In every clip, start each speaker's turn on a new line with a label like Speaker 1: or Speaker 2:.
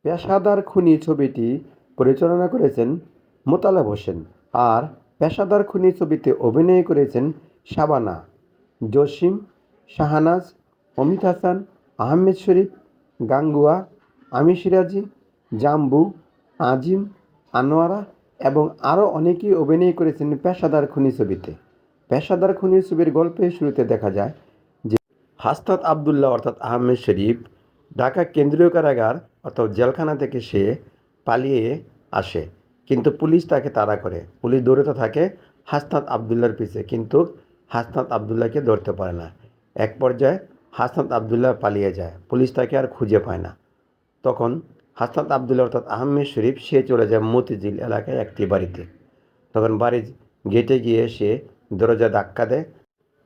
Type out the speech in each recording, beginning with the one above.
Speaker 1: পেশাদার খুনি ছবিটি পরিচালনা করেছেন মোতালেব হোসেন আর পেশাদার খুনি ছবিতে অভিনয় করেছেন শাবানা, জসিম, শাহনাজ, অমিত হাসান, আহমেদ শরীফ, গাঙ্গুয়া, আমি সিরাজি, জাম্বু, আজিম, আনোয়ারা এবং আরও অনেকেই অভিনয় করেছেন পেশাদার খুনি ছবিতে। পেশাদার খুনি ছবির গল্পের শুরুতে দেখা যায় যে হাসনাত আবদুল্লাহ অর্থাৎ আহমেদ শরীফ ঢাকা কেন্দ্রীয় কারাগার অর্থাৎ জেলখানা থেকে সে পালিয়ে আসে, কিন্তু পুলিশ তাকে তাড়া করে। পুলিশ দৌড়তে থাকে হাসনাত আবদুল্লাহর পিছে, কিন্তু হাসনাত আবদুল্লাহকে ধরতে পারে না। এক পর্যায়ে হাসনাত আবদুল্লাহ পালিয়ে যায়, পুলিশ তাকে আর খুঁজে পায় না। তখন হাসনাত আবদুল্লাহ অর্থাৎ আহমেদ শরীফ সে চলে যায় মতিঝিল এলাকায় একটি বাড়িতে। তখন বাড়ির গেটে গিয়ে সে দরজা ধাক্কা দেয়।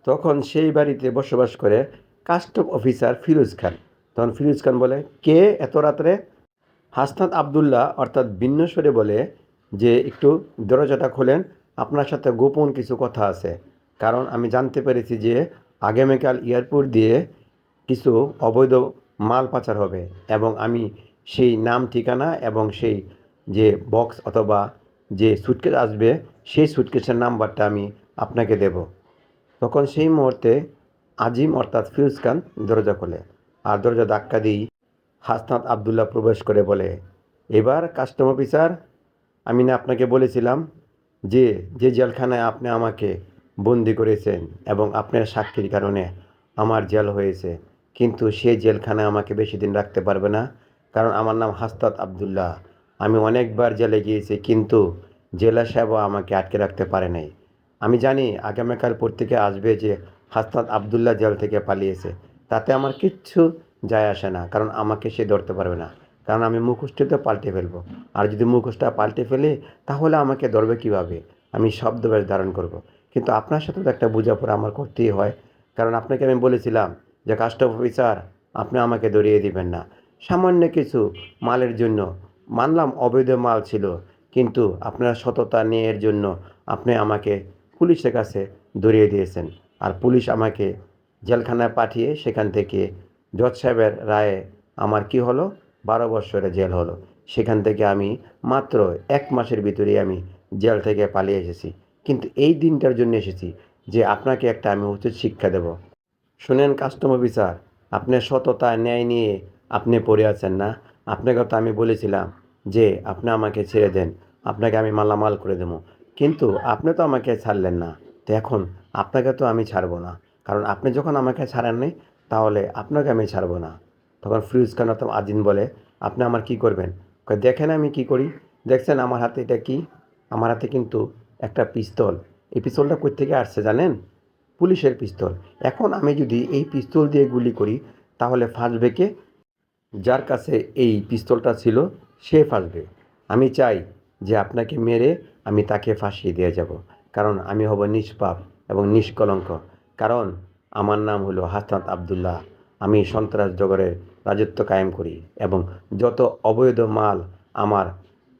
Speaker 1: তখন সেই বাড়িতে বসবাস করে কাস্টম অফিসার ফিরোজ খান। তখন ফিরোজ খান বলে, কে এত রাত্রে? হাসনাত আবদুল্লাহ অর্থাৎ ভিন্ন স্বরে বলে যে, একটু দরজাটা খোলেন, আপনার সাথে গোপন কিছু কথা আছে। কারণ আমি জানতে পেরেছি যে আগামীকাল এয়ারপোর্ট দিয়ে কিছু অবৈধ মাল পাচার হবে এবং আমি সেই নাম ঠিকানা এবং সেই যে বক্স অথবা যে সুটকেস আসবে সেই সুটকেসের নাম্বারটা আমি আপনাকে দেব। তখন সেই মুহূর্তে আজিম অর্থাৎ ফিরোজ খান দরজা খোলে আর দরজা ধাক্কা দিই হাসনাত আবদুল্লাহ প্রবেশ করে বলে, এবার কাস্টম অফিসার, আমি না আপনাকে বলেছিলাম যে যে জেলখানায় আপনি আমাকে বন্দি করেছেন এবং আপনার সাক্ষীর কারণে আমার জেল হয়েছে, কিন্তু সেই জেলখানায় আমাকে বেশি দিন রাখতে পারবে না, কারণ আমার নাম হাসনাত আবদুল্লাহ। আমি অনেকবার জেলে গিয়েছি, কিন্তু জেলা সেবা আমাকে আটকে রাখতে পারে নাই। আমি জানি আগামীকাল পত্রিকা আসবে যে হাসনাত আবদুল্লাহ জেল থেকে পালিয়েছে, তাতে আমার কিচ্ছু যায় আসে না, কারণ আমাকে সে ধরতে পারবে না, কারণ আমি মুখোশটা পাল্টে ফেলবো। আর যদি মুখোশটা পাল্টে ফেলে তাহলে আমাকে ধরবে কীভাবে? আমি শব্দবেশ ধারণ করব। কিন্তু আপনার সাথে তো একটা বোঝাপড়া আমার করতেই হয়, কারণ আপনাকে আমি বলেছিলাম যে কাস্টম অফিসার, আপনি আমাকে ধরিয়ে দিবেন না। সামান্য কিছু মালের জন্য, মানলাম অবৈধ মাল ছিল, কিন্তু আপনার সততা ন্যায়ের জন্য আপনি আমাকে পুলিশের কাছে ধরিয়ে দিয়েছেন। আর পুলিশ আমাকে জেলখানায় পাঠিয়ে সেখান থেকে জজ সাহেবের রায়ে আমার কি হলো, 12 বৎসরের জেল হলো। সেখান থেকে আমি মাত্র 1 মাসের ভিতরেই আমি জেল থেকে পালিয়ে এসেছি। কিন্তু এই দিনটার জন্য এসেছি যে আপনাকে একটা আমি উচিত শিক্ষা দেব। শুনেন কাস্টম অফিসার, আপনার সততা ন্যায় নিয়ে আপনি পড়ে আছেন না। আপনাকে তো আমি বলেছিলাম যে আপনি আমাকে ছেড়ে দেন, আপনাকে আমি মালামাল করে দেবো, কিন্তু আপনি তো আমাকে ছাড়লেন না। তো এখন আপনাকে তো আমি ছাড়বো না, কারণ আপনি যখন আমাকে ছাড়েননি তাহলে আপনাকে আমি ছাড়বো না। তখন ফিরোজ খান অথবা আজিম বলে, আপনি আমার কি করবেন? দেখেন আমি কি করি। দেখছেন আমার হাতে এটা কি? আমার হাতে কিন্তু একটা পিস্তল। এই পিস্তলটা কই থেকে আসছে জানেন? পুলিশের পিস্তল। এখন আমি যদি এই পিস্তল দিয়ে গুলি করি তাহলে ফাঁসবে কে? যার কাছে এই পিস্তলটা ছিল সে ফাঁসবে। আমি চাই যে আপনাকে মেরে আমি তাকে ফাঁসিয়ে দিয়ে যাব, কারণ আমি হব নিষ্পাপ এবং নিষ্কলঙ্ক। কারণ আমার নাম হলো হাসনাত আবদুল্লাহ। আমি সন্ত্রাস জগরের রাজত্ব কায়েম করি এবং যত অবৈধ মাল আমার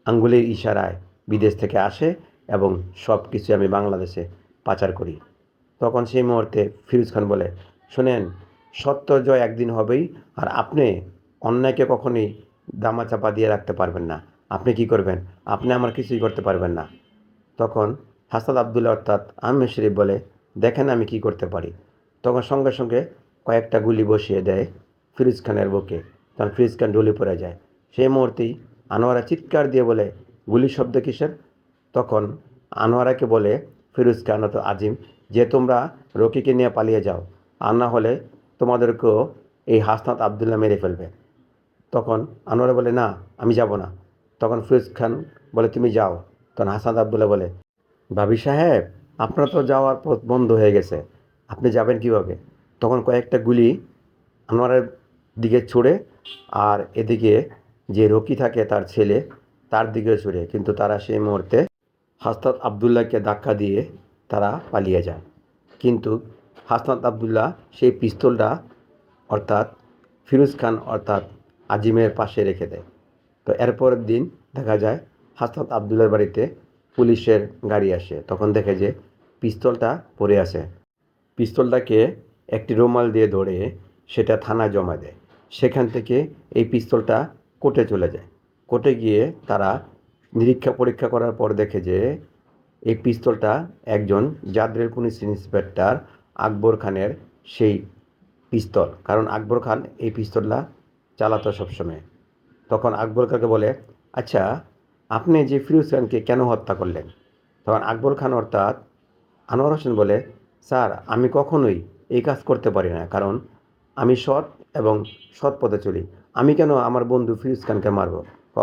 Speaker 1: আঙ্গুলের ইশারায় বিদেশ থেকে আসে এবং সব কিছু আমি বাংলাদেশে পাচার করি। তখন সেই মুহূর্তে ফিরোজ খান বলে, শোনেন, সত্য জয় একদিন হবেই, আর আপনি অন্যায়কে কখনোই দামাচাপা দিয়ে রাখতে পারবেন না। আপনি কি করবেন? আপনি আমার কিছুই করতে পারবেন না। তখন হাসনাত আবদুল্লাহ অর্থাৎ আহমেদ শরীফ বলে, দেখেন আমি কি করতে পারি। তখন সঙ্গে সঙ্গে কয়েকটা গুলি বসিয়ে দেয় ফিরোজ খানের বুকে। তখন ফিরোজ খান ঢলে পড়ে যায়। সেই মুহূর্তেই আনোয়ারা চিৎকার দিয়ে বলে, গুলির শব্দ কিসের? তখন আনোয়ারাকে বলে ফিরোজ খান অর্থাৎ আজিম যে, তোমরা রকিকে নিয়ে পালিয়ে যাও, আর না হলে তোমাদেরকেও এই হাসনাত আবদুল্লাহ মেরে ফেলবে। তখন আনোয়ারা বলে, না আমি যাব না। তখন ফিরোজ খান বলে, তুমি যাও। তখন হাসনাত আবদুল্লাহ বলে, ভাবি সাহেব, আপনার তো যাওয়ার পথ বন্ধ হয়ে গেছে, আপনি যাবেন কিভাবে? তখন কয়েকটা গুলি আনোয়ারের দিকে ছুড়ে আর এদিকে যে রকি থাকে তার ছেলে তার দিকে ছুড়ে, কিন্তু তারা সেই মুহূর্তে হাসনাত আবদুল্লাহকে ধাক্কা দিয়ে তারা পালিয়ে যায়। কিন্তু হাসনাত আবদুল্লাহ সেই পিস্তলটা অর্থাৎ ফিরোজ খান অর্থাৎ আজিমের পাশে রেখে দেয়। তো এরপরের দিন দেখা যায় হাসনাত আবদুল্লার বাড়িতে পুলিশের গাড়ি আসে। তখন দেখে যে পিস্তলটা পড়ে আছে। পিস্তলটাকে একটি রুমাল দিয়ে ধরে সেটা থানায় জমা দেয়। সেখান থেকে এই পিস্তলটা কোর্টে চলে যায়। কোর্টে গিয়ে তারা নিরীক্ষা পরীক্ষা করার পর দেখে যে এই পিস্তলটা একজন জাদরের পুলিশ ইন্সপেক্টর আকবর খানের সেই পিস্তল, কারণ আকবর খান এই পিস্তলটা চালাতো সবসময়। তখন আকবর খানকে বলে, আচ্ছা আপনি যে ফিরোজ খানকে কেন হত্যা করলেন? তখন আকবর খান অর্থাৎ আনোয়ার হোসেন বলে, স্যার আমি কখনোই এই কাজ করতে পারি না, কারণ আমি সৎ এবং সৎ পথে চলি। আমি কেন আমার বন্ধু ফিরোজ খানকে মারব?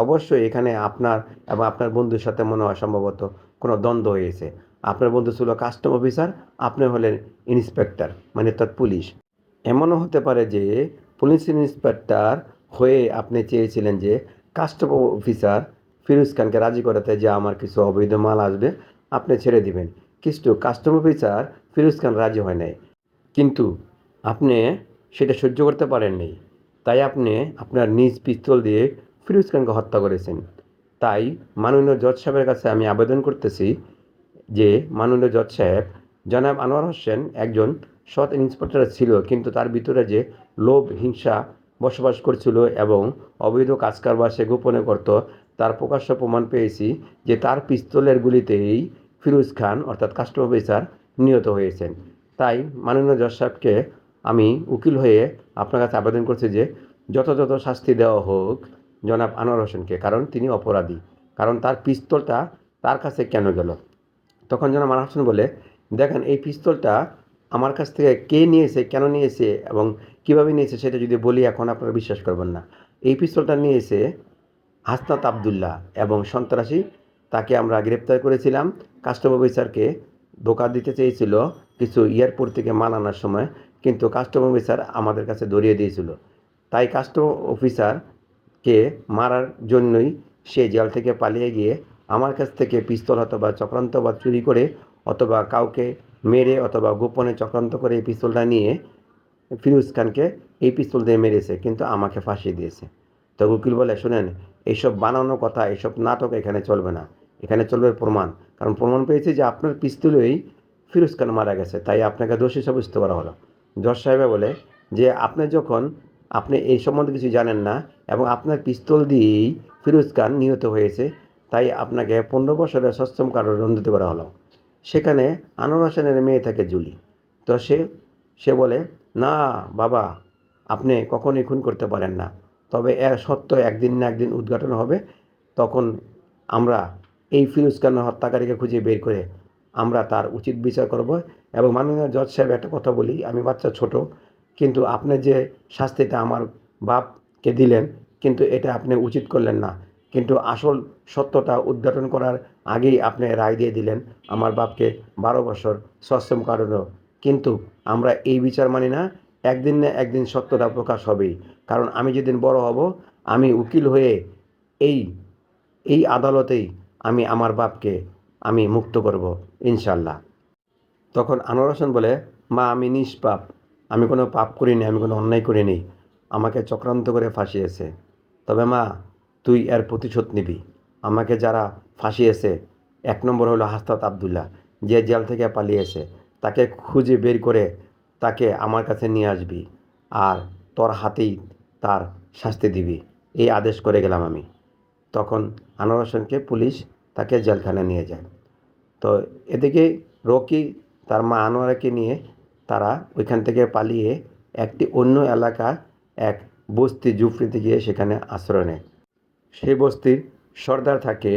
Speaker 1: অবশ্যই এখানে আপনার এবং আপনার বন্ধুর সাথে মনে হয় সম্ভবত কোনো দ্বন্দ্ব হয়েছে। আপনার বন্ধু ছিল কাস্টম অফিসার, আপনি হলেন ইন্সপেক্টর, মানে অর্থাৎ পুলিশ। এমনও হতে পারে যে পুলিশ ইন্সপেক্টর হয়ে আপনি চেয়েছিলেন যে কাস্টম অফিসার ফিরোজ খানকে রাজি করাতে যে আমার কিছু অবৈধ মাল আসবে, আপনি ছেড়ে দিবেন। কিন্তু কাস্টম অফিসার ফিরোজ খান রাজি হয় নাই, কিন্তু আপনি সেটা সহ্য করতে পারেননি। তাই আপনি আপনার নিজ পিস্তল দিয়ে ফিরোজ খানকে হত্যা করেছেন। তাই মাননীয় জজ সাহেবের কাছে আমি আবেদন করতেছি যে মাননীয় জজ সাহেব, জনাব আনোয়ার হোসেন একজন সৎ ইন্সপেক্টর ছিল, কিন্তু তার ভিতরে যে লোভ হিংসা বসবাস করছিল এবং অবৈধ কাজকারবার সে গোপনে করত, তার প্রকাশ্য প্রমাণ পেয়েছি যে তার পিস্তলের গুলিতেই ফিরোজ খান অর্থাৎ কাস্টম অফিসার নিহত হয়েছেন। তাই মাননীয় জজ সাহেবকে আমি উকিল হয়ে আপনার কাছে আবেদন করছি যে যথাযথ শাস্তি দেওয়া হোক জনাব আনোয়ার হোসেনকে, কারণ তিনি অপরাধী। কারণ তার পিস্তলটা তার কাছে কেন গেল? তখন জনাব আনোয়ার হোসেন বলে, দেখেন এই পিস্তলটা আমার কাছ থেকে কে নিয়েছে, কেন নিয়েছে এবং কীভাবে নিয়েছে সেটা যদি বলি এখন আপনারা বিশ্বাস করবেন না। এই পিস্তলটা নিয়েছে হাসনাত আবদুল্লাহ এবং সন্ত্রাসী, তাকে আমরা গ্রেপ্তার করেছিলাম। কাস্টম অফিসারকে ধোঁকা দিতে চেয়েছিল কিছু এয়ারপোর্ট থেকে মাল আনার সময়, কিন্তু কাস্টম অফিসার আমাদের কাছে ধরিয়ে দিয়েছিল। তাই কাস্টম অফিসারকে মারার জন্যই সে জেল থেকে পালিয়ে গিয়ে আমার কাছ থেকে পিস্তল অথবা চক্রান্ত বা চুরি করে অথবা কাউকে মেরে অথবা গোপনে চক্রান্ত করে এই পিস্তলটা নিয়ে ফিরোজ খানকে এই পিস্তল দিয়ে মেরেছে, কিন্তু আমাকে ফাঁসিয়ে দিয়েছে। তো উকিল বলে, শোনেন এইসব বানানো কথা, এইসব নাটক এখানে চলবে না, এখানে চলবে প্রমাণ। কারণ প্রমাণ পেয়েছি যে আপনার পিস্তলেই ফিরোজ খান মারা গেছে, তাই আপনাকে দোষী সাব্যস্ত করা হলো। জজ সাহেব বলে যে আপনি এই সম্বন্ধে কিছু জানেন না এবং আপনার পিস্তল দিয়েই ফিরোজ খান নিহত হয়েছে, তাই আপনাকে 15 বছরের সশ্রম কারাদণ্ড করা হলো। সেখানে আনোয়ার হোসেনের মেয়ে থাকে জুলি। তো সে বলে, না বাবা, আপনি কখনোই খুন করতে পারেন না, তবে এর সত্য একদিন না একদিন উদ্ঘাটন হবে। তখন আমরা এই ফিরোজ খান হত্যাকারীকে খুঁজে বের করে আমরা তার উচিত বিচার করব। এবং মাননীয় জজ সাহেব একটা কথা বলি, আমি বাচ্চা ছোট, কিন্তু আপনি যে শাস্তিটা আমার বাপকে দিলেন, কিন্তু এটা আপনি উচিত করলেন না। কিন্তু আসল সত্যটা উদ্ঘাটন করার আগেই আপনি রায় দিয়ে দিলেন আমার বাপকে 12 বছর সশ্রম কারাদণ্ড। কিন্তু আমরা এই বিচার মানি না, একদিন না একদিন সত্যটা প্রকাশ হবেই। কারণ আমি যেদিন বড় হব, আমি উকিল হয়ে এই এই আদালতেই আমি আমার বাপকে আমি মুক্ত করব ইনশাল্লাহ। তখন আনোয়ার হোসেন বলে, মা আমি নিষ্পাপ, আমি কোনো পাপ করিনি, আমি কোনো অন্যায় করিনি, আমাকে চক্রান্ত করে ফাঁসিয়েছে। তবে মা তুই এর প্রতিশোধ নিবি। আমাকে যারা ফাঁসিয়েছে, 1 নম্বর হলো হাসনাত আবদুল্লাহ, যে জেল থেকে পালিয়েছে, তাকে খুঁজে বের করে তাকে আমার কাছে নিয়ে আসবি, আর তোর হাতেই তার শাস্তি দিবি, এই আদেশ করে গেলাম আমি। তখন আনোয়ার হোসেনকে পুলিশ তাকে জেলখানায় নিয়ে যায়। তো এদিকে রকি তার মা আনোয়ারাকে নিয়ে তারা ওইখান থেকে পালিয়ে একটি অন্য এলাকা, এক বস্তি ঝুপড়িতে গিয়ে সেখানে আশ্রয় নেয়। সেই বস্তির সর্দার থাকে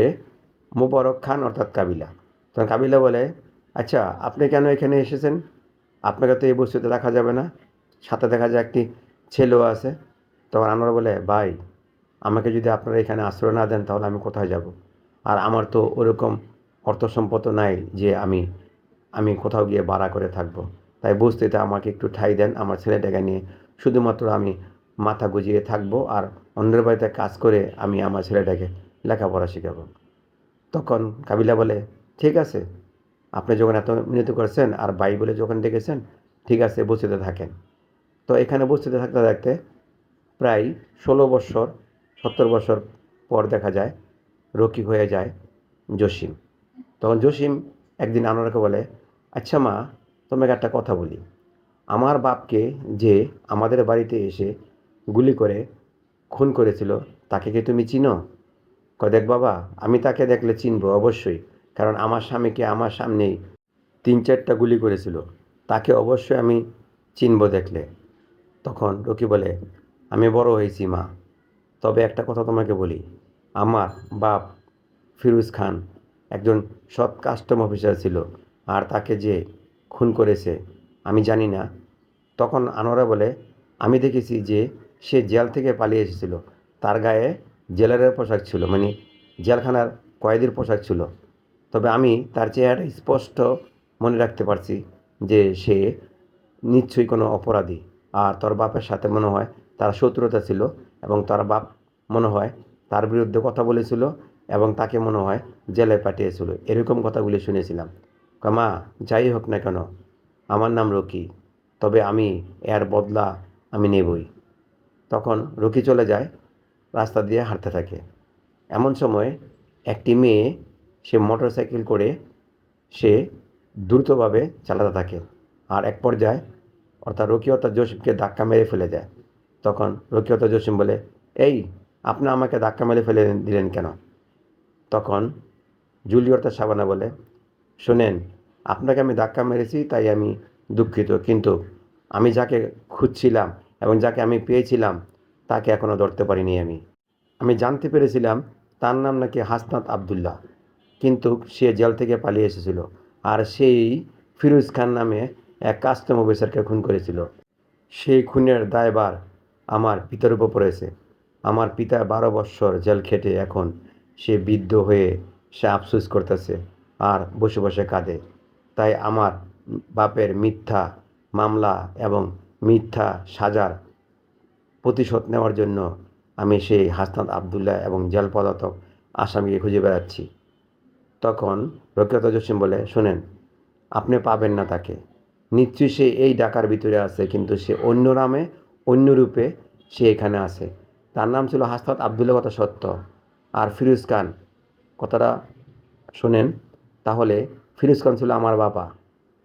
Speaker 1: মোবারক খান অর্থাৎ কাবিলা। তখন কাবিলা বলে, আচ্ছা আপনি কেন এখানে এসেছেন? আপনাকে তো এই বস্তিতে রাখা যাবে না, সাথে দেখা যায় একটি ছেলেও আছে। তখন আনোয়ার বলে, ভাই আমাকে যদি আপনারা এখানে আশ্রয় না দেন তাহলে আমি কোথায় যাব? আর আমার তো ওরকম অর্থ সম্পদ নাই যে আমি কোথাও গিয়ে ভাড়া করে থাকবো। তাই বস্তিতে আমাকে একটু ঠাঁই দেন, আমার ছেলেটাকে নিয়ে শুধুমাত্র আমি মাথা গুজিয়ে থাকবো আর অন্যের বাড়িতে কাজ করে আমি আমার ছেলেটাকে লেখাপড়া শেখাবো। তখন কাবিলা বলে, ঠিক আছে, আপনি যখন এত মিনতি করছেন আর ভাই বলে যখন ডেকেছেন, ঠিক আছে বস্তিতে থাকেন। তো এখানে বস্তিতে থাকতে থাকতে প্রায় 16 বৎসর 17 বছর পর দেখা যায় রকি হয়ে যায় জসিম। তখন জসিম একদিন আনোয়ারকে বলে, আচ্ছা মা, তোমাকে একটা কথা বলি, আমার বাপকে যে আমাদের বাড়িতে এসে গুলি করে খুন করেছিল, তাকে কি তুমি চিনো? কয়, দেখ বাবা, আমি তাকে দেখলে চিনব অবশ্যই, কারণ আমার স্বামীকে আমার সামনেই 3-4টা গুলি করেছিল, তাকে অবশ্যই আমি চিনব দেখলে। তখন রকি বলে, আমি বড় হয়েছি মা, তবে একটা কথা তোমাকে বলি, আমার বাপ ফিরোজ খান একজন সৎ কাস্টম অফিসার ছিল, আর তাকে যে খুন করেছে আমি জানি না। তখন আনোয়ারা বলে, আমি দেখেছি যে সে জেল থেকে পালিয়ে এসেছিল, তার গায়ে জেলারের পোশাক ছিল, মানে জেলখানার কয়েদির পোশাক ছিল। তবে আমি তার চেহারা স্পষ্ট মনে রাখতে পারছি যে সে নিশ্চয়ই কোনো অপরাধী। আর তোর বাপের সাথে মনে হয় তার শত্রুতা ছিল, এবং তার বাপ মনে হয় তার বিরুদ্ধে কথা বলেছিল, এবং তাকে মনে হয় জেলে পাঠিয়েছিল, এরকম কথাগুলি শুনেছিলাম। মা, যাই হোক না কেন, আমার নাম রকি, তবে আমি এর বদলা আমি নেবই। তখন রকি চলে যায়, রাস্তা দিয়ে হাঁটতে থাকে। এমন সময় একটি মেয়ে, সে মোটরসাইকেল করে সে দ্রুতভাবে চালাতে থাকে, আর এক পর্যায়ে অর্থাৎ রকি অর্থাৎ জসিমকে ধাক্কা মেরে ফেলে দেয়। তখন রকি অর্থাৎ জসিম বলে, এই, আপনি আমাকে ধাক্কা মেরে ফেলে দিলেন কেন? তখন জুলি অর্থাৎ শাবানা বলে, শোনেন, আপনাকে আমি ধাক্কা মেরেছি তাই আমি দুঃখিত, কিন্তু আমি যাকে খুঁজছিলাম এবং যাকে আমি পেয়েছিলাম তাকে এখনও ধরতে পারিনি। আমি জানতে পেরেছিলাম তার নাম নাকি হাসনাত আবদুল্লাহ, কিন্তু সে জেল থেকে পালিয়ে এসেছিল, আর সেই ফিরোজ খান নামে এক কাস্টম অফিসারকে খুন করেছিল। সেই খুনের দায়ভার আমার পিতার উপর পড়েছে। আমার পিতা 12 বৎসর জেল খেটে এখন সে বৃদ্ধ হয়ে সে আফসোস করতেছে আর বসে বসে কাঁদে। তাই আমার বাপের মিথ্যা মামলা এবং মিথ্যা সাজার প্রতিশোধ নেওয়ার জন্য আমি সেই হাসনাত আবদুল্লাহ এবং জেল পলাতক আসামিকে খুঁজে বেড়াচ্ছি। তখন রকিয়ত জসিম বলে, শোনেন, আপনি পাবেন না তাকে। নিশ্চয়ই সে এই ডাকার ভিতরে আছে, কিন্তু সে অন্য নামে অন্য রূপে সে এখানে আছে। তার নাম ছিল হাসনাত আবদুল্লাহ, কথা সত্য। আর ফিরোজ খান কথাটা শোনেন, তাহলে ফিরোজ খান ছিল আমার বাবা,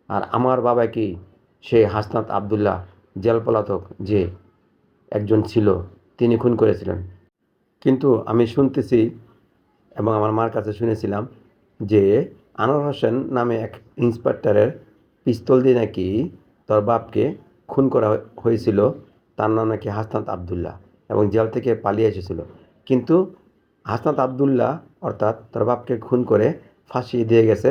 Speaker 1: আর আমার বাবা কি সে হাসনাত আবদুল্লাহ জেল পলাতক যে একজন ছিল, তিনি খুন করেছিলেন। কিন্তু আমি শুনতেছি এবং আমার মার কাছে শুনেছিলাম যে আনোয়ার হোসেন নামে এক ইন্সপেক্টরের পিস্তল দিয়ে নাকি তোর বাপকে খুন করা হয়েছিল। তার নাম নাকি হাসনাত আবদুল্লাহ, এবং জেল থেকে পালিয়ে এসেছিল। কিন্তু হাসনাত আবদুল্লাহ অর্থাৎ তোর বাপকে খুন করে ফাঁসি দিয়ে গেছে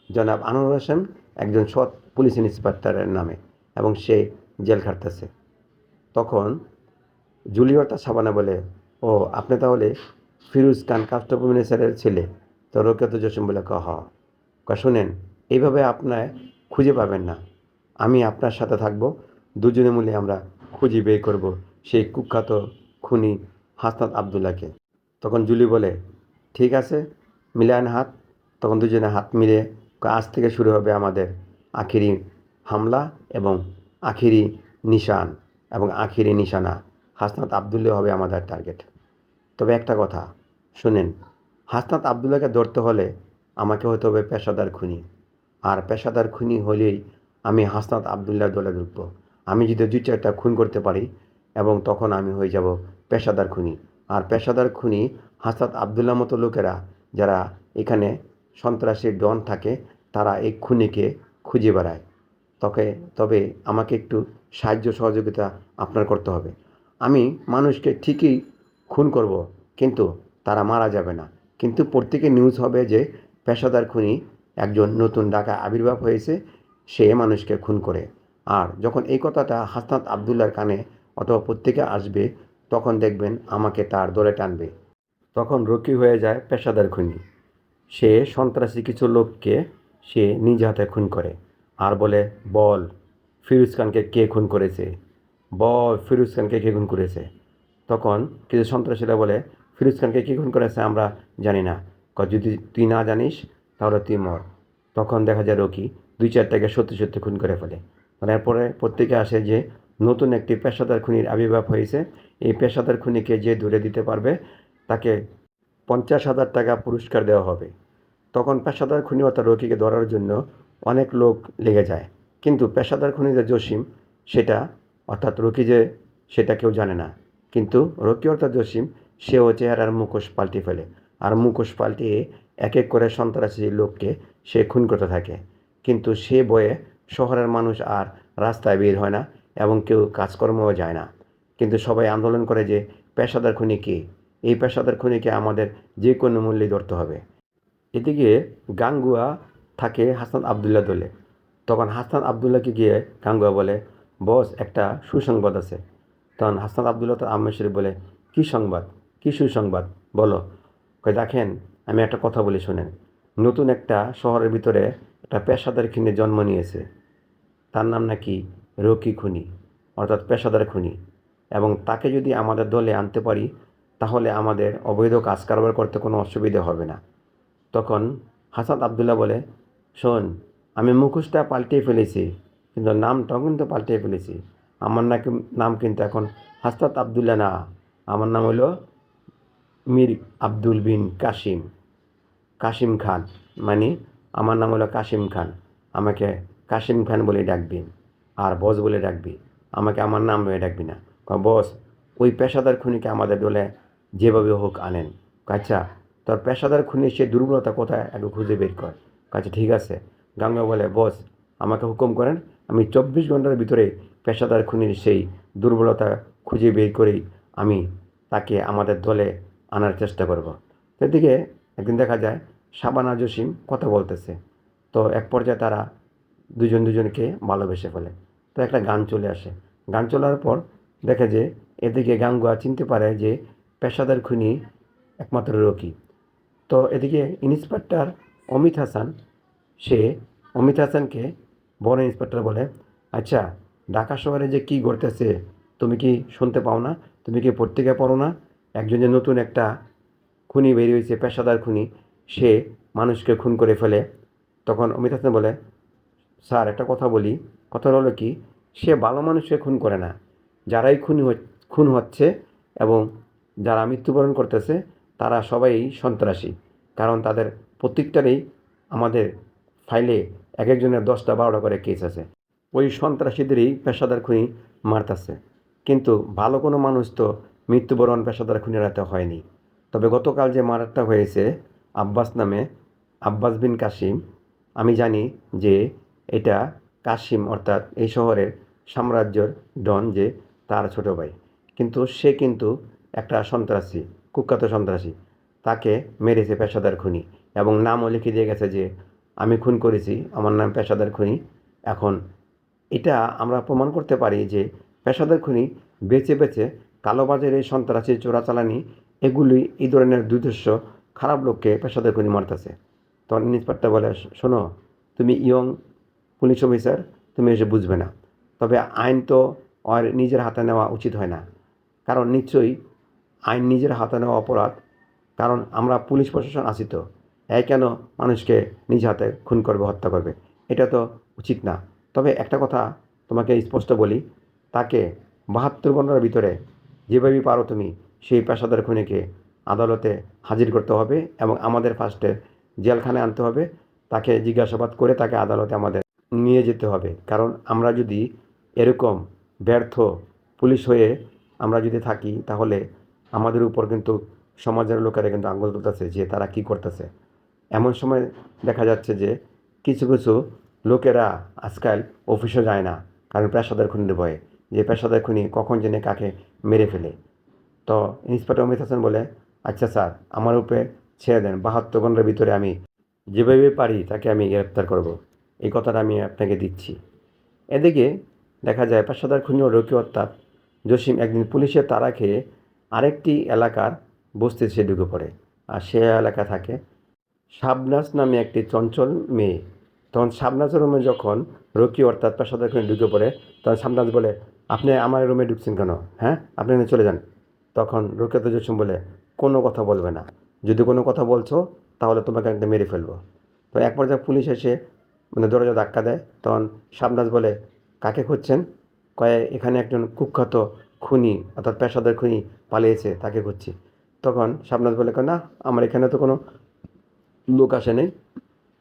Speaker 1: জনাব আনোয়ার হোসেন, একজন সৎ পুলিশ ইন্সপেক্টরের নামে, এবং সে জেল খাটতেছে। তখন জুলিয়টা সাবানা বলে, ও, আপনি তাহলে ফিরোজ খান কাস্টম মিনিস্টারের ছেলে? তো রোকেত জসিম বলে, শোনেন, এইভাবে আপনার খুঁজে পাবেন না। আমি আপনার সাথে থাকব, দুজনে মিলে আমরা খুঁজে বের করব সেই কুখ্যাত খুনি হাসনাত আবদুল্লাহকে। তখন জুলি বলে, ঠিক আছে, মিলান হাত। তখন দুজনে হাত মিলে, আজ থেকে শুরু হবে আমাদের আখিরি হামলা এবং আখিরি নিশান এবং আখিরি নিশানা। হাসনাত আবদুল্লাহ হবে আমাদের টার্গেট। তবে একটা কথা শুনেন, হাসনাত আবদুল্লাহকে ধরতে হলে আমাকে হতে হবে পেশাদার খুনি, আর পেশাদার খুনি হলেই আমি হাসনাত আবদুল্লাহর দলে ঢুকবো। আমি যদি 2-4টা খুন করতে পারি, এবং তখন আমি হয়ে যাব পেশাদার খুনি। আর পেশাদার খুনি হাসনাত আবদুল্লাহ মতো লোকেরা যারা এখানে সন্ত্রাসী ডন থাকে, তারা এই খুনিকে খুঁজে বেড়ায়। তবে আমাকে একটু সাহায্য সহযোগিতা আপনার করতে হবে। আমি মানুষকে ঠিকই খুন করব, কিন্তু তারা মারা যাবে না। কিন্তু প্রত্যেকে নিউজ হবে যে পেশাদার খুনি একজন নতুন ডাকা আবির্ভাব হয়েছে, সে মানুষকে খুন করে। আর যখন এই কথাটা হাসনাত আবদুল্লাহর কানে অথবা প্রত্যেকে আসবে, তখন দেখবেন আমাকে তার দলে টানবে। তখন রকি হয়ে যায় পেশাদার খুনি। সে সন্ত্রাসী কিছু লোককে সে নিজ হাতে খুন করে, আর বলে, বল ফিরোজ খানকে কে খুন করেছে, বল ফিরোজ খানকে কে খুন করেছে। তখন কিছু সন্ত্রাসীরা বলে, ফিরোজ খানকে কে খুন করেছে আমরা জানি না। যদি তুই না জানিস তাহলে তুই মর। তখন দেখা যায় রকি 2-4টাকে সত্যি সত্যি খুন করে ফেলে। এরপরে প্রত্যেকে আসে যে নতুন একটি পেশাদার খুনির আবির্ভাব হয়েছে, এই পেশাদার খুনিকে যে ধরে দিতে পারবে তাকে 50,000 টাকা পুরস্কার দেওয়া হবে। তখন পেশাদার খুনি অর্থাৎ রকিকে ধরার জন্য অনেক লোক লেগে যায়, কিন্তু পেশাদার খুনি যে জসিম সেটা অর্থাৎ রকি যে সেটা কেউ জানে না। কিন্তু রকি অর্থাৎ জসিম সেও চেহারার মুখোশ পাল্টে ফেলে, আর মুখোশ পাল্টিয়ে এক এক করে সন্ত্রাসী লোককে সে খুন করতে থাকে। কিন্তু সে ভয়ে শহরের মানুষ আর রাস্তায় বের হয় না এবং কেউ কাজকর্মও যায় না। কিন্তু সবাই আন্দোলন করে যে পেশাদার খুনি কে, এই পেশাদার খুনিকে আমাদের যে কোনো মূল্যে ধরতে হবে। এদিকে গাঙ্গুয়া থাকে হাসান আবদুল্লাহ দলে। তখন হাসান আবদুল্লাহকে গিয়ে গাঙ্গুয়া বলে, বস, একটা সুসংবাদ আছে। তখন হাসান আবদুল্লাহ তার আম্মা শরীফ বলে, কী সংবাদ, কী সুসংবাদ, বলো। কই, দেখেন, আমি একটা কথা বলি শোনেন। নতুন একটা শহরের ভিতরে একটা পেশাদার খুনি জন্ম নিয়েছে। তার নাম নাকি রকি খুনি, অর্থাৎ পেশাদার খুনি। এবং তাকে যদি আমাদের দলে আনতে পারি তাহলে আমাদের অবৈধ কাজ কারবার করতে কোনো অসুবিধা হবে না। তখন হাসান আবদুল্লাহ বলে, শোন, আমি মুখোশটা পাল্টিয়ে ফেলেছি, কিন্তু নামটাও কিন্তু পাল্টিয়ে ফেলেছি। আমার নাম কিন্তু এখন হাসনাত আবদুল্লাহ না, আমার নাম হলো মীর আব্দুল বিন কাসিম, কাসিম খান। মানে আমার নাম হলো কাসিম খান, আমাকে কাসিম খান বলে ডাকবি, আর বস বলে ডাকবি, আমাকে আমার নাম বলে ডাকবি না। বস, ওই পেশাদার খুনিকে আমাদের দলে যেভাবে হোক আনেন। আচ্ছা, তোর পেশাদার খুনির সে দুর্বলতা কোথায় একটু খুঁজে বের কর। আচ্ছা ঠিক আছে। গাঙ্গা বলে, বস, আমাকে হুকুম করেন, আমি 24 ঘন্টার ভিতরে পেশাদার খুনির সেই দুর্বলতা খুঁজে বের করেই আমি তাকে আমাদের দলে আনার চেষ্টা করব। এদিকে একদিন দেখা যায় শাবানা জসিম কথা বলতেছে। তো এক পর্যায়ে তারা দুজনকে ভালোবেসে ফেলে। তো একটা গান চলে আসে। গান চলার পর দেখে যে এদিকে গাঙ্গুয়া চিনতে পারে যে পেশাদার খুনি একমাত্র রকি। তো এদিকে ইন্সপেক্টর অমিত হাসান, সে অমিত হাসানকে বড় ইন্সপেক্টর বলে, আচ্ছা, ঢাকা শহরে যে কী ঘটতেছে তুমি কি শুনতে পাও না? তুমি কি পত্রিকা পড়ো না? একজন যে নতুন একটা খুনি বেরিয়ে হয়েছে, পেশাদার খুনি, সে মানুষকে খুন করে ফেলে। তখন অমিত হাসান বলে, স্যার, একটা কথা বলি। কথাটা হলো কি, সে ভালো মানুষকে খুন করে না। যারাই খুন হচ্ছে এবং যারা মৃত্যুবরণ করতেছে তারা সবাই সন্ত্রাসী। কারণ তাদের প্রত্যেকটারই আমাদের ফাইলে এক একজনের 10টা 12টা করে কেস আছে। ওই সন্ত্রাসীদেরই পেশাদার খুনি মারতেছে। কিন্তু ভালো কোনো মানুষ তো মৃত্যুবরণ পেশাদার খুনির হাতে হয়নি। তবে গতকাল যে মারাটা হয়েছে আব্বাস নামে, আব্বাস বিন কাসিম, আমি জানি যে এটা কাসিম অর্থাৎ এই শহরের সাম্রাজ্যর ডন, যে তার ছোট ভাই। কিন্তু সে কিন্তু একটা সন্ত্রাসী, কুখ্যাত সন্ত্রাসী। তাকে মেরেছে পেশাদার খুনি এবং নামও লিখে দিয়ে গেছে যে আমি খুন করেছি, আমার নাম পেশাদার খুনি। এখন এটা আমরা প্রমাণ করতে পারি যে পেশাদার খুনি বেছে বেছে কালোবাজারে সন্ত্রাসী, চোরাচালানি, এগুলি এই ধরনের দুর্ধর্ষ খারাপ লোককে পেশাদার খুনি মারতেছে। তখন ইন্সপেক্টর বলে, শোনো, তুমি ইয়ং পুলিশ অফিসার, তুমি এসে বুঝবে না। তবে আইন তো আর নিজের হাতে নেওয়া উচিত হয় না। কারণ নিশ্চয়ই আইন নিজের হাতে নেওয়া অপরাধ। কারণ আমরা পুলিশ প্রশাসন আছি তো, কেন মানুষকে নিজ হাতে খুন করবে, হত্যা করবে? এটা তো উচিত না। তবে একটা কথা তোমাকে স্পষ্ট বলি, তাকে 72 ঘন্টার ভিতরে যেভাবেই পারো তুমি সেই পেশাদার খুনিকে আদালতে হাজির করতে হবে এবং আমাদের ফার্স্টে জেলখানায় আনতে হবে। তাকে জিজ্ঞাসাবাদ করে তাকে আদালতে আমাদের নিয়ে যেতে হবে। কারণ আমরা যদি এরকম ব্যর্থ পুলিশ হয়ে আমরা যদি থাকি তাহলে আমাদের উপর কিন্তু সমাজের লোকেরা কিন্তু আঙুল তুলতেছে যে তারা কি করতেছে। এমন সময় দেখা যাচ্ছে যে কিছু কিছু লোকেরা আজকাল অফিসে যায় না, কারণ পেশাদার খুনির ভয়ে, যে পেশাদার খুনি কখন জেনে কাকে মেরে ফেলে। তো ইন্সপেক্টর অমিত হাসান বলে, আচ্ছা স্যার, আমার উপরে ছেড়ে দেন, 72 ঘন্টার ভিতরে আমি যেভাবে পারি তাকে আমি গ্রেপ্তার করব, এই কথাটা আমি আপনাকে দিচ্ছি। এদিকে দেখা যায় পেশাদার খুনি ও রকি অর্থাৎ জসিম একদিন পুলিশের তাড়া খেয়ে আরেকটি এলাকার বস্তিতে সে ঢুকে পড়ে। আর সে এলাকা থাকে শাবনাজ নামে একটি চঞ্চল মেয়ে। তখন শাবনাজের রুমে যখন রকি অর্থাৎ পেশাদার খুনি ঢুকে পড়ে, তখন শাবনাজ বলে, আপনি আমার রুমে ঢুকছেন কেন? হ্যাঁ, আপনি এখানে চলে যান। তখন রকিয়ত জসিম বলে, কোনো কথা বলবে না, যদি কোনো কথা বলছো তাহলে তোমাকে একটা মেরে ফেলবো। তো এক পর্যায়ে পুলিশ এসে দরজা ধাক্কা দেয়। তখন শাবনাজ বলে, কাকে খুঁজছেন? কয়ে, এখানে একজন কুখ্যাত খুনি অর্থাৎ পেশাদার খুনি পালিয়েছে, তাকে খুঁজছি। তখন শাবনাজ বলে, না, আমার এখানে তো কোনো লোক আসে নাই।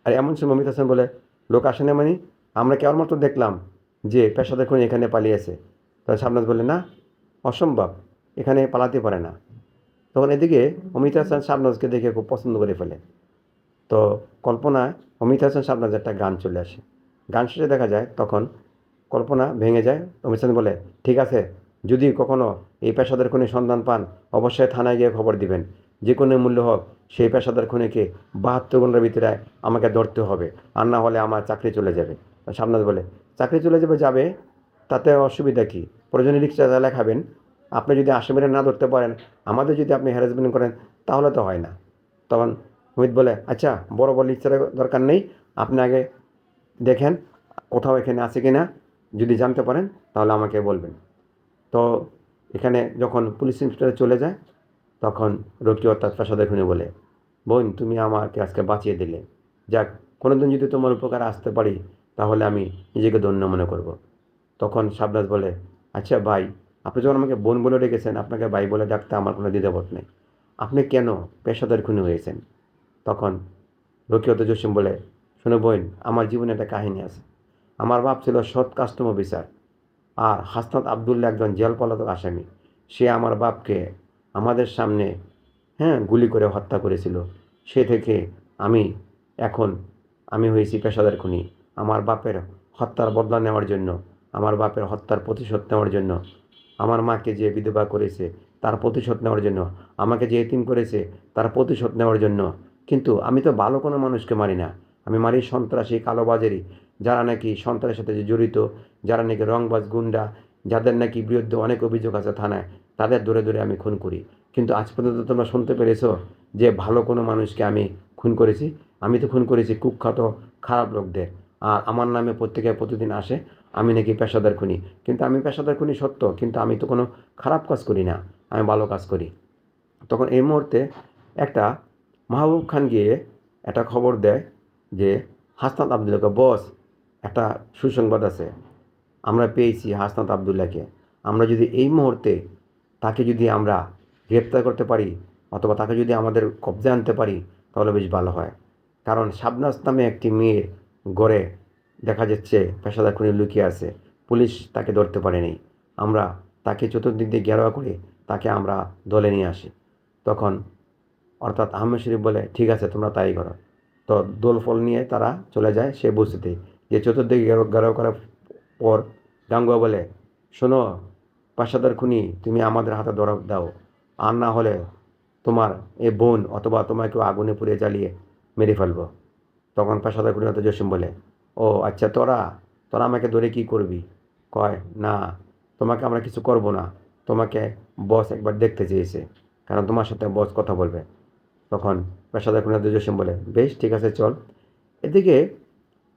Speaker 1: আর এমন সময় অমিত হাসান বলে, লোক আসে না মানে? আমরা কেবলমাত্র দেখলাম যে পেশাদার খুনি এখানে পালিয়েছে। তাহলে শাবনাজ বলে, না, অসম্ভব, এখানে পালাতে পারে না। তো তখন এদিকে অমিত হাসান শাবনাজকে দেখে খুব পছন্দ করে ফেলে। তো কল্পনা অমিত হাসান শাবনাজের একটা গান চলে আসে। গান শেষে দেখা যায় তখন কল্পনা ভেঙে যায়। অমিত হাসান বলে, ঠিক আছে, যদি কখনো এই পেশাদার খুনির সন্ধান পান অবশ্যই থানায় গিয়ে খবর দিবেন। যে কোনো মূল্য হোক সেই পেশাদার খুনিকে 72 ঘন্টার ভিতরে আমাকে ধরতে হবে, আর না হলে আমার চাকরি চলে যাবে। শাবনাজ বলে, চাকরি চলে যাবে যাবে, তাতে অসুবিধা কী? প্রয়োজনে রিক্সা চালা খাবেন। আপনি যদি আসামিরা না ধরতে পারেন, আমাদের যদি আপনি হ্যারাসমেন্ট করেন, তাহলে তো হয় না। তখন অমিত বলে, আচ্ছা বড় বড় রিক্সার দরকার নেই, আপনি আগে দেখেন কোথাও এখানে আছে কি না, যদি জানতে পারেন তাহলে আমাকে বলবেন। তো এখানে যখন পুলিশ ইন্সপেক্টর চলে যায় তখন রকি অর্থাৎ পেশাদার খুনি বলে, বোন তুমি আমাকে আজকে বাঁচিয়ে দিলে, যাক কোনোদিন যদি তোমার উপকার আসতে পারি তাহলে আমি নিজেকে ধন্য মনে করব। তখন শাবনাজ বলে, আচ্ছা ভাই, আপনি যখন আমাকে বোন বলে ডেকেছেন, আপনাকে ভাই বলে ডাকতে আমার কোনো দ্বিধাবোধ নেই। আপনি কেন পেশাদার খুনি হয়েছেন? তখন রকিয়ত জসিম বলে, শোনো বোন, আমার জীবনে একটা কাহিনী আছে। আমার বাপ ছিল সৎ কাস্টম অফিসার, আর হাসনাত আবদুল্লাহ একজন জেল পলাতক আসামি। সে আমার বাপকে আমাদের সামনে গুলি করে হত্যা করেছিল। সে থেকে আমি এখন আমি হয়েছি পেশাদার খুনি। আমার বাপের হত্যার বদলা নেওয়ার জন্য, আমার বাপের হত্যার প্রতিশোধ নেওয়ার জন্য, আমার মাকে যে বিধবা করেছে তার প্রতিশোধ নেওয়ার জন্য, আমাকে যে এতিম করেছে তার প্রতিশোধ নেওয়ার জন্য। কিন্তু আমি তো ভালো কোনো মানুষকে মারি না, আমি মারি সন্ত্রাসী, কালোবাজারি, যারা নাকি সন্ত্রাসের সাথে জড়িত, যারা নাকি রংবাজ গুন্ডা, যাদের নাকি বিরুদ্ধে অনেক অভিযোগ আছে থানায়, তাদের ধরে ধরে আমি খুন করি। কিন্তু আজ পর্যন্ত তোমরা শুনতে পেরেছো যে ভালো কোনো মানুষকে আমি খুন করেছি? আমি তো খুন করেছি কুখ্যাত খারাপ লোকদের। আর আমার নামে প্রত্যেকে প্রতিদিন আসে আমি নাকি পেশাদার খুনি। কিন্তু আমি পেশাদার খুনি সত্য, কিন্তু আমি তো কোনো খারাপ কাজ করি না, আমি ভালো কাজ করি। তখন এই মুহূর্তে একটা মাহবুব খান গিয়ে একটা খবর দেয় যে হাসনাত আবদুল্লাহকে, বস একটা সুসংবাদ আছে, আমরা পেয়েছি হাসনাত আবদুল্লাহকে। আমরা যদি এই মুহূর্তে তাকে যদি আমরা গ্রেপ্তার করতে পারি অথবা তাকে যদি আমাদের কবজায় আনতে পারি তাহলে বেশ ভালো হয়। কারণ শাবনাজ নামে একটি মেয়ের গড়ে দেখা যাচ্ছে পেশাদার খুনি লুকিয়ে আছে, পুলিশ তাকে ধরতে পারেনি। আমরা তাকে চতুর্দিক দিয়ে ঘেরাও করে তাকে আমরা দলে নিয়ে আসি। তখন অর্থাৎ আহমেদ শরীফ বলে, ঠিক আছে তোমরা তাই করো। তো দোল ফল নিয়ে তারা চলে যায় সে বস্তিতে। যে চতুর্দিকে ঘেরাও করার পর গাঙ্গুয়া বলে, শোনো পেশাদার খুনি, তুমি আমাদের হাতে ধরা দাও, আর না হলে তোমার এ বোন অথবা তোমাকেও আগুনে পুড়িয়ে জ্বালিয়ে মেরে ফেলবো। তখন পেশাদার খুনি অর্থাৎ জসিম বলে, ও আচ্ছা, তোরা তোরা আমাকে ধরে কী করবি? কয়, না তোমাকে আমরা কিছু করব না, তোমাকে বস একবার দেখতে চেয়েছে, কারণ তোমার সাথে বস কথা বলবে। তখন পেশাদার খুনি অর্থাৎ জসিম বলে, বেশ ঠিক আছে চল। এদিকে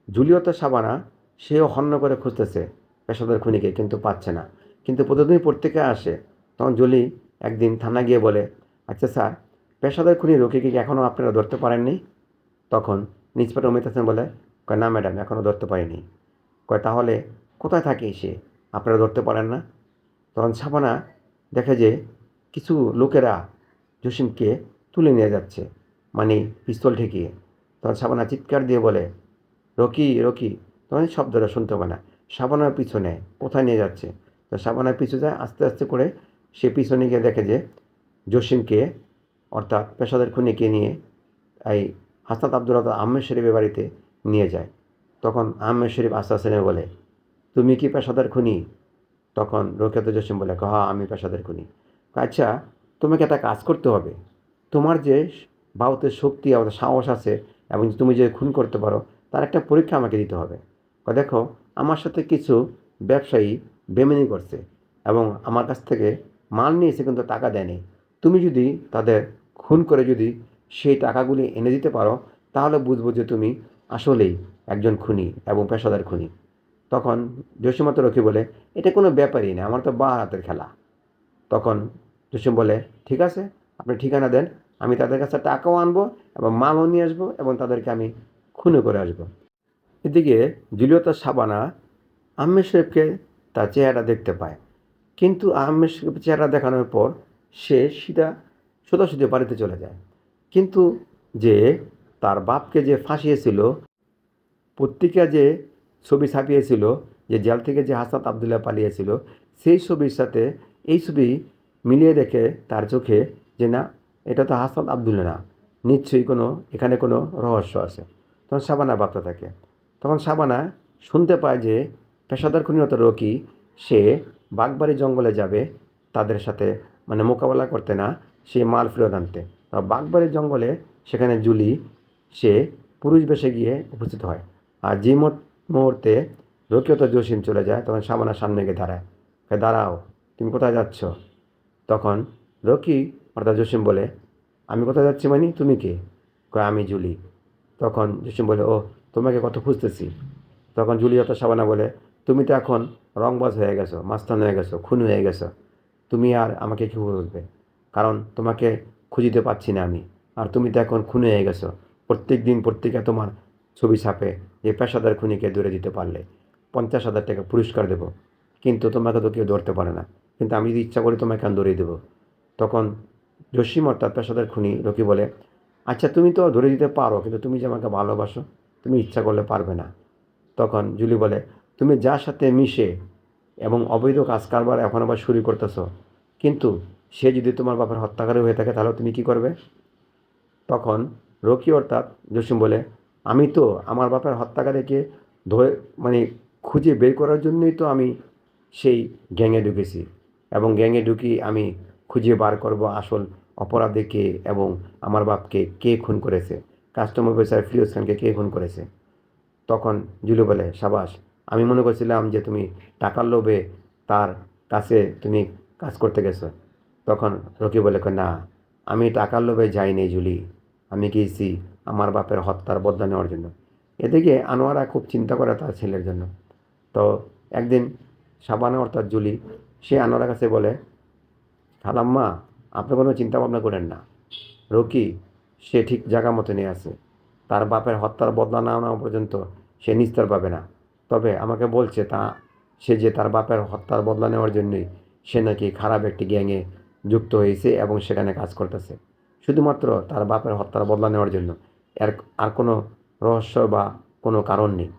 Speaker 1: জুলিয়তা সাবানা সেও হন্য করে খুঁজতেছে পেশাদার খুনিকে, কিন্তু পাচ্ছে না। কিন্তু প্রতিদিন পত্রিকা আসে। তখন জুলি একদিন থানা গিয়ে বলে, আচ্ছা স্যার, পেশাদার খুনি রকিকে কি এখনও আপনারা ধরতে পারেননি? তখন ইন্সপেক্টর অমিত হাসান বলে, কয় না ম্যাডাম, এখনও ধরতে পারিনি। কয় তাহলে কোথায় থাকে সে, আপনারা ধরতে পারেন না? তখন সাবানা দেখে যে কিছু লোকেরা জসিমকে তুলে নিয়ে যাচ্ছে, মানে পিস্তল ঠেকিয়ে। তখন সাবানা চিৎকার দিয়ে বলে, রকি রকি। তখন শব্দটা শুনতে পায় না। সাবানার পিছনে কোথায় নিয়ে যাচ্ছে? তো সাবানার পিছু যায়, আস্তে আস্তে করে সে পিছনে গিয়ে দেখে যে জসিমকে অর্থাৎ পেশাদার খুনিকে নিয়ে এই হাসনাত আবদুল্লাহ আহমেদ শরীফের বাড়িতে নিয়ে যায়। তখন আহমেদ শরীফ আস্তে আস্তে নেমে বলে, তুমি কি পেশাদার খুনি? তখন রোকেয়াত জসিম বলে, হ্যাঁ আমি পেশাদার খুনি। আচ্ছা, তোমাকে একটা কাজ করতে হবে, তোমার যে বাহুতে শক্তি আমাদের সাহস আছে এবং তুমি যে খুন করতে পারো তার একটা পরীক্ষা আমাকে দিতে হবে। দেখো, আমার সাথে কিছু ব্যবসায়ী বেমেনি করছে এবং আমার কাছ থেকে মাল নিয়েছে কিন্তু টাকা দেয়নি। তুমি যদি তাদের খুন করে যদি সেই টাকাগুলি এনে দিতে পারো তাহলে বুঝবো যে তুমি আসলেই একজন খুনি এবং পেশাদার খুনি। তখন জসিমাতা রকি বলে, এটা কোনো ব্যাপারই না, আমার তো বাঁ হাতের খেলা। তখন জসিম বলে, ঠিক আছে, আপনি ঠিকানা দেন, আমি তাদের কাছে টাকাও আনবো এবং মালও নিয়ে আসবো এবং তাদেরকে আমি খুনও করে আসবো। এদিকে জুলিয়তা সাবানা আহমেদ শরীফকে তার চেহারা দেখতে পায়, কিন্তু আহমেদ শরীফ চেহারা দেখানোর পর সে সোজাসুজি বাড়িতে চলে যায়। কিন্তু যে তার বাপকে যে ফাঁসিয়েছিল, পত্রিকা যে ছবি ছাপিয়েছিল যে জেল থেকে যে হাসনাত আবদুল্লাহ পালিয়েছিল, সেই ছবির সাথে এই ছবি মিলিয়ে দেখে তার চোখে যে না, এটা তো হাসনাত আবদুল্লাহ না, নিশ্চয়ই এখানে কোনো রহস্য আছে। তখন শাবানা ভাবতে থাকে। তখন শাবানা শুনতে পায় যে পেশাদার খুনিরত রকি সে বাগবাড়ি জঙ্গলে যাবে তাদের সাথে মানে মোকাবেলা করতে না, সে মাল ফেরত আনতে। বাগবাড়ি জঙ্গলে সেখানে জুলি সে পুরুষ বেশে গিয়ে উপস্থিত হয়। আর যে মুহূর্তে রকিয়ত জসিম চলে যায় তখন শাবানা সামনে গিয়ে দাঁড়ায়। দাঁড়াও, তুমি কোথায় যাচ্ছ? তখন রকি অর্থাৎ জসিম বলে, আমি কোথায় যাচ্ছি মানে তুমি কে? কয় আমি জুলি। তখন জসিম বলে, ও, তোমাকে কত খুঁজতেছি। তখন জুলি অর্থাৎ শাবানা বলে, তুমি তো এখন রংবাজ হয়ে গেছো, মাস্তান হয়ে গেছো, খুনি হয়ে গেছো, তুমি আর আমাকে কি খুঁজবে? কারণ তোমাকে খুঁজিতে পাচ্ছি না আমি। আর তুমি তো এখন খুনি হয়ে গেছো। প্রত্যেক দিন পত্রিকা তোমার ছবি ছাপে যে পেশাদার খুনিকে ধরে দিতে পারলে 50,000 টাকা পুরস্কার দেবো। কিন্তু তোমাকে তো কেউ ধরতে পারে না। কিন্তু আমি যদি ইচ্ছা করি তোমাকে আমি ধরিয়ে দেবো। তখন জসিম অর্থাৎ পেশাদার খুনি রকি বলে, আচ্ছা তুমি তো ধরে দিতে পারো, কিন্তু তুমি যে আমাকে ভালোবাসো তুমি ইচ্ছা করলে পারবে না। তখন জুলি বলে, তুমি যার সাথে মিশে এবং অবৈধ কাজ কারবার এখন আবার শুরু করতেছ, কিন্তু সে যদি তোমার বাপের হত্যাকারী হয়ে থাকে তাহলে তুমি কি করবে? তখন রকি অর্থাৎ জসিম বলে, আমি তো আমার বাপের হত্যাকারীকে ধরে মানে খুঁজে বের করার জন্যই তো আমি সেই গ্যাংয়ে ঢুকেছি, এবং গ্যাংয়ে ঢুকি আমি খুঁজে বার করব আসল অপরাধী কে এবং আমার বাপকে কে খুন করেছে, কাস্টমার অফিসার ফিরোজ খানকে কে খুন করেছে। তখন জুলি বলে, সাবাস, আমি মনে করছিলাম যে তুমি টাকার লোভে তার কাছে তুমি কাজ করতে গেছো। তখন রকি বলে, না, আমি টাকার লোভে যাইনি জুলি, আমি গিয়েছি আমার বাপের হত্যার বদলা নেওয়ার জন্য। এদিকে আনোয়ারা খুব চিন্তা করে তার ছেলের জন্য। তো একদিন শাবানা অর্থাৎ জুলি সে আনোয়ারার কাছে বলে, খালাম্মা, আপনি কোনো চিন্তা ভাবনা করেন না, রকি সে ঠিক জায়গা মতো নিয়ে আছে, তার বাপের হত্যার বদলা না নেওয়া পর্যন্ত সে নিস্তার পাবে না। তবে আমাকে বলছে সে যে তার বাপের হত্যার বদলা নেওয়ার জন্যই সে নাকি খারাপ একটি গ্যাংয়ে যুক্ত হয়েছে এবং সেখানে কাজ করতেছে, শুধুমাত্র তার বাপের হত্যার বদলা নেওয়ার জন্য। এর আর কোনো রহস্য বা কোনো কারণ নেই।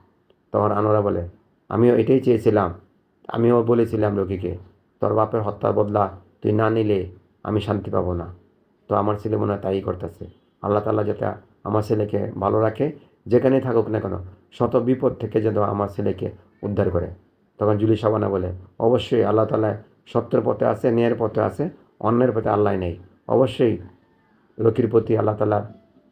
Speaker 1: তখন আনোয়ারা বলে, আমিও এটাই চেয়েছিলাম, আমিও বলেছিলাম রকিকে, তোর বাপের হত্যার বদলা তুই না নিলে আমি শান্তি পাবো না। তো আমার ছেলে মনে হয় তাই করতেছে। আল্লাহ তাআলা যাতে আমার ছেলেকে ভালো রাখে, যেখানেই থাকুক না কেন, শত বিপদ থেকে যেন আমার ছেলেকে উদ্ধার করে। তখন জুলি শাবানা বলে, অবশ্যই আল্লাহ তাআলা সত্যের পথে আছে, ন্যায়ের পথে আছে, অন্যের পথে আল্লাহ নেই। অবশ্যই রকির প্রতি আল্লাহ তাআলার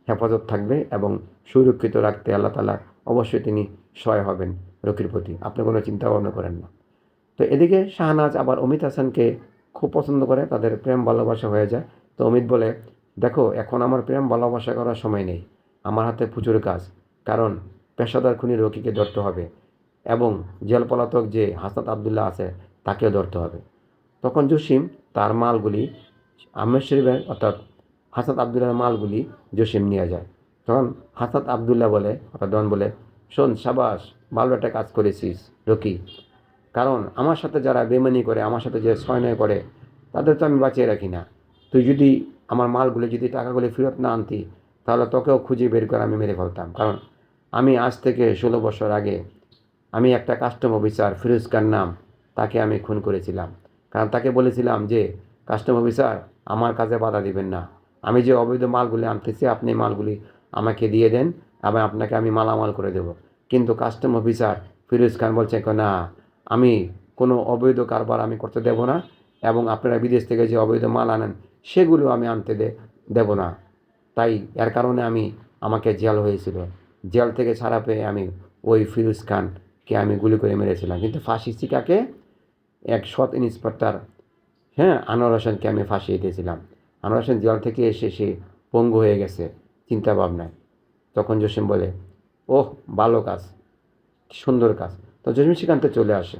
Speaker 1: হেফাজত থাকবে এবং সুরক্ষিত রাখতে আল্লাহ তাআলা অবশ্যই তিনি সহায় হবেন রকির প্রতি, আপনি কোনো চিন্তা ভাবনা করেন না। তো এদিকে শাহনাজ আবার অমিত হাসানকে খুব পছন্দ করে, তাদের প্রেম ভালোবাসা হয়ে যায়। তো অমিত বলে, দেখো এখন আমার প্রেম ভালোবাসা করার সময় নেই, আমার হাতে প্রচুর কাজ, কারণ পেশাদার খুনি রকিকে ধরতে হবে এবং জেল পলাতক যে হাসনাত আবদুল্লাহ আছে তাকেও ধরতে হবে। তখন জসিম তার মালগুলি আহমেদ শরীফের অর্থাৎ হাসনাত আবদুল্লাহর মালগুলি জসিম নিয়ে যায়। তখন হাসনাত আবদুল্লাহ বলে অর্থাৎ ডন বলে, শোন সাবাস, ভালো একটা কাজ করেছিস রকি, কারণ আমার সাথে যারা বেমানি করে, আমার সাথে যে ছয়নয় করে, তাদের তো আমি বাঁচিয়ে রাখি না। তুই যদি আমার মালগুলি যদি টাকাগুলি ফেরত না আনতি তাহলে তোকেও খুঁজে বের করে আমি মেরে ফেলতাম। কারণ আমি আজ থেকে 16 বছর আগে আমি একটা কাস্টম অফিসার ফিরোজ খান নাম, তাকে আমি খুন করেছিলাম। কারণ তাকে বলেছিলাম যে কাস্টম অফিসার আমার কাজে বাধা দিবেন না, আমি যে অবৈধ মালগুলি আনতেছি আপনি মালগুলি আমাকে দিয়ে দেন এবং আপনাকে আমি মালামাল করে দেব। কিন্তু কাস্টম অফিসার ফিরোজ খান বলছে, না, আমি কোনো অবৈধ কারবার আমি করতে দেব না, এবং আপনারা বিদেশ থেকে যে অবৈধ মাল আনেন সেগুলো আমি আনতে দেব না। তাই এর কারণে আমাকে জেল হয়েছিল, জেল থেকে ছাড়া পেয়ে আমি ওই ফিরোজ খানকে আমি গুলি করে মেরেছিলাম। কিন্তু ফাঁসি শিকাকে এক সৎ ইন্সপেক্টর, হ্যাঁ, আনোয়ার হোসেনকে আমি ফাঁসিয়ে দিয়েছিলাম। আনোয়ার হোসেন জেল থেকে এসে সে পঙ্গু হয়ে গেছে চিন্তা ভাবনায়। তখন জসিম বলে, ওহ, ভালো কাজ, সুন্দর কাজ। তো জসিম সেখানতে চলে আসে।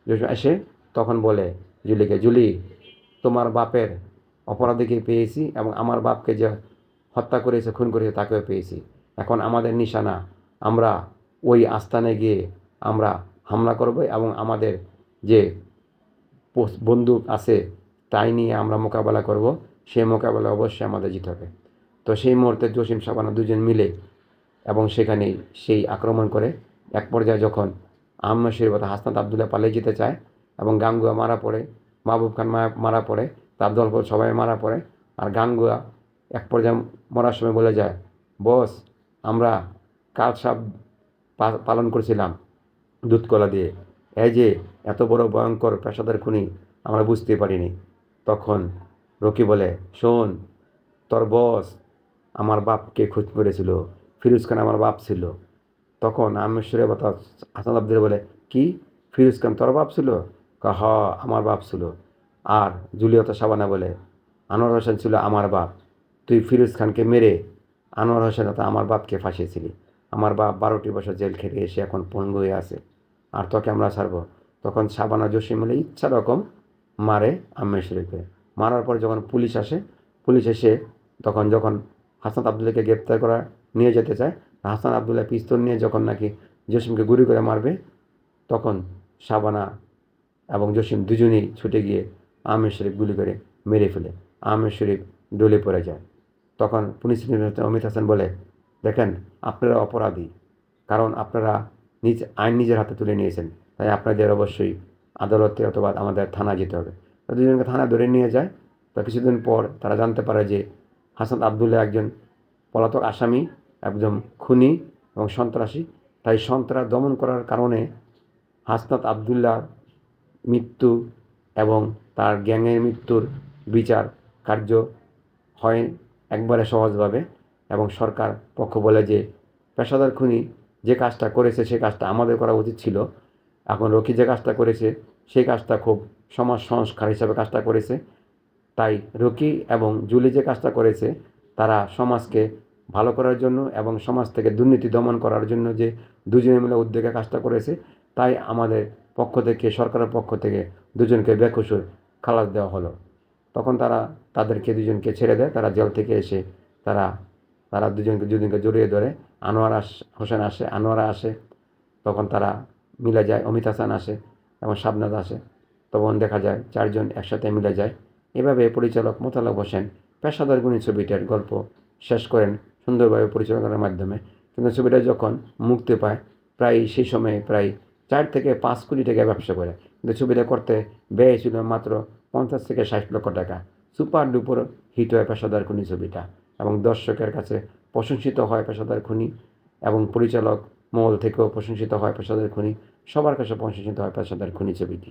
Speaker 1: জসিম এসে তখন বলে জুলিকে, জুলি, তোমার বাপের অপরাধীকে পেয়েছি এবং আমার বাপকে যে হত্যা করেছে খুন করেছে তাকেও পেয়েছি। এখন আমাদের নিশানা, আমরা ওই আস্তানে গিয়ে আমরা হামলা করব এবং আমাদের যে বন্দুক আছে তাই নিয়ে আমরা মোকাবেলা করব, সেই মোকাবেলা অবশ্যই আমাদের জিতে হবে। তো সেই মুহূর্তে জসিম সাবানা দুজন মিলে এবং সেখানেই সেই আক্রমণ করে। এক পর্যায়ে যখন আহমেদ শরীফ অর্থাৎ হাসনাত আবদুল্লাহ পালিয়ে যেতে চায় এবং গাঙ্গুয়া মারা পড়ে, মাহবুব খান মারা পড়ে, তার দলবল সবাই মারা পড়ে, আর গাঙ্গুয়া এক পর্যায়ে মরার সময় বলে যায়, বস, আমরা কাল সাপ পালন করেছিলাম দুধ কলা দিয়ে, এই যে এত বড় ভয়ঙ্কর পেশাদার খুনি আমরা বুঝতে পারিনি। তখন রকি বলে, শোন, তোর বস আমার বাপকে খোঁজ করেছিল, ফিরোজ খান আমার বাপ ছিল। তখন আমেশ্বরের কথা হাসান আব্দুল বলে, কি, ফিরোজ খান তোর বাপ ছিল? হ, আমার বাপ ছিল। আর জুলিয়তা শাবানা বলে, আনোয়ার হোসেন ছিল আমার বাপ। তুই ফিরোজ খানকে মেরে আনোয়ার হোসেন আমার বাপকে ফাঁসিয়েছিলি। আমার বাপ 12টি বছর জেল খেটে এসে এখন পঙ্গু হয়ে আছে, আর তোকে আমরা ছাড়বো? তখন শাবানা জসিম মিলে ইচ্ছা রকম মারে আম্মেশ্বরীকে। মারার পর যখন পুলিশ এসে যখন হাসান আবদুল্লাহকে গ্রেপ্তার করা নিয়ে যেতে চায়, হাসান আবদুল্লাহ পিস্তল নিয়ে যখন নাকি জসিমকে গুলি করে মারবে, তখন শাবানা এবং জসিম দুজনেই ছুটে গিয়ে আহমেদ শরীফ গুলি করে মেরে ফেলে। আহমেদ শরীফ ডলে পড়ে যায়। তখন পুলিশ ইন্সপেক্টর অমিত হাসান বলে, দেখেন, আপনারা অপরাধী, কারণ আপনারা আইন নিজের হাতে তুলে নিয়েছেন, তাই আপনাদের অবশ্যই আদালতে অথবা আমাদের থানায় যেতে হবে। তো দুজনকে থানায় ধরে নিয়ে যায়। তো কিছুদিন পর তারা জানতে পারে যে হাসান আবদুল্লাহ একজন পলাতক আসামি, একজন খুনি এবং সন্ত্রাসী। তাই সন্ত্রাস দমন করার কারণে হাসনাত আবদুল্লাহ মৃত্যু এবং তার গ্যাংয়ের মৃত্যুর বিচার কার্য হয় একবারে সহজভাবে। এবং সরকার পক্ষ বলে যে পেশাদার খুনি যে কাজটা করেছে সে কাজটা আমাদের করা উচিত ছিল। এখন রকি যে কাজটা করেছে সেই কাজটা খুব সমাজ সংস্কার হিসাবে কাজটা করেছে। তাই রকি এবং জুলি যে কাজটা করেছে তারা সমাজকে ভালো করার জন্য এবং সমাজ থেকে দুর্নীতি দমন করার জন্য যে দুজনে মিলে উদ্যোগে কাজটা করেছে, তাই আমাদের পক্ষ থেকে, সরকারের পক্ষ থেকে দুজনকে বেকসুর খালাস দেওয়া হলো। তখন তাদেরকে দুজনকে ছেড়ে দেয়। তারা জেল থেকে এসে তারা তারা দুজনকে জড়িয়ে ধরে। আনোয়ারা আসে, তখন তারা মিলে যায়। অমিত হাসান আসে এবং শাবনাজ আসে। তখন দেখা যায় চারজন একসাথে মিলে যায়। এভাবে পরিচালক মোতালেব হোসেন পেশাদার গুণী ছবিটার গল্প শেষ করেন সুন্দরভাবে পরিচালনার মাধ্যমে। কিন্তু ছবিটা যখন মুক্তি পায় সেই সময়ে প্রায় 4 থেকে 5 কোটি টাকা ব্যবসা করে। কিন্তু ছবিটা করতে ব্যয় ছিল মাত্র 50 থেকে 60 লক্ষ টাকা। সুপার ডুপার হিট হয় পেশাদার খুনি ছবিটা এবং দর্শকের কাছে প্রশংসিত হয় পেশাদার খুনি, এবং পরিচালক মহল থেকেও প্রশংসিত হয় পেশাদার খুনি। সবার কাছে প্রশংসিত হয় পেশাদার খুনি ছবিটি।